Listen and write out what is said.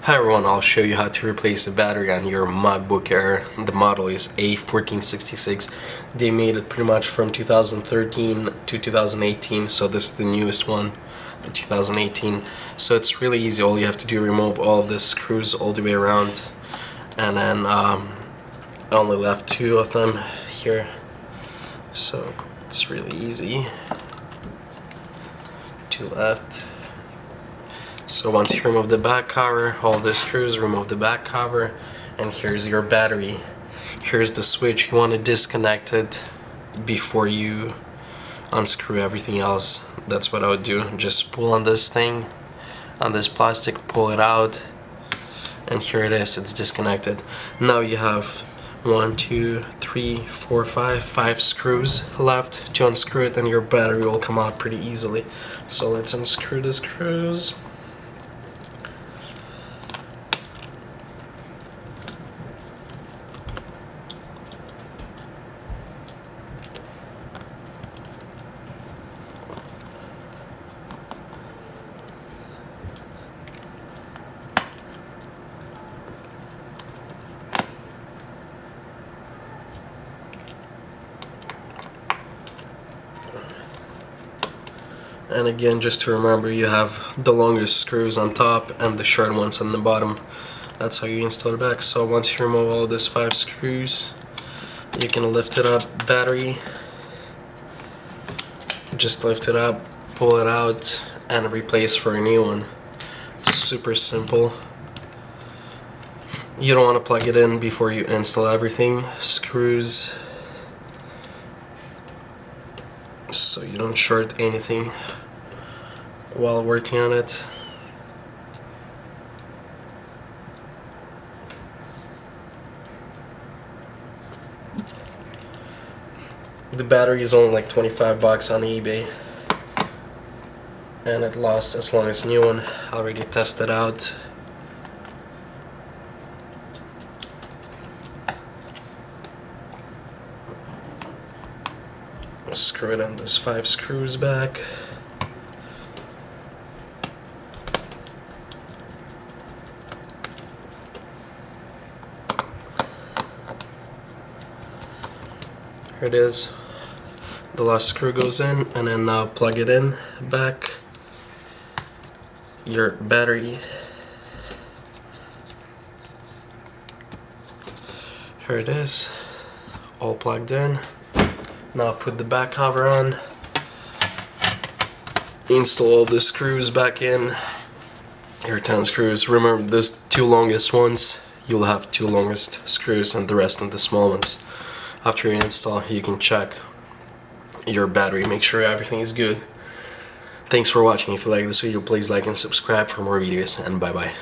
Hi everyone, I'll show you how to replace the battery on your MacBook Air. The model is a1466. They made it pretty much from 2013 to 2018, so this is the newest one, the 2018. So it's really easy. All you have to do is remove all of the screws all the way around, and then I only left two of them here, so it's really easy. Two left. So once you remove the back cover, all the screws, remove the back cover, and here's your battery. Here's the switch. You want to disconnect it before you unscrew everything else. That's what I would do. Just pull on this thing, on this plastic, pull it out, and here it is, it's disconnected. Now you have 1, 2, 3, 4, 5 screws left to unscrew it, and your battery will come out pretty easily. So let's unscrew the screws. And again, just to remember, you have the longest screws on top and the short ones on the bottom. That's how you install it back. So once you remove all of these 5 screws, you can lift it up, battery. Just lift it up, pull it out, and replace for a new one. Super simple. You don't want to plug it in before you install everything. Screws, so you don't short anything while working on it. The battery is only like 25 bucks on eBay, and it lasts as long as a new one. I already tested out. Screw it on those 5 screws back. Here it is. The last screw goes in, and then now plug it in back. Your battery. Here it is, all plugged in. Now put the back cover on. Install all the screws back in. Your 10 screws. Remember, these 2 longest ones, you'll have 2 longest screws and the rest of the small ones. After you install, you can check your battery, make sure everything is good. Thanks for watching. If you like this video, please like and subscribe for more videos, and bye bye.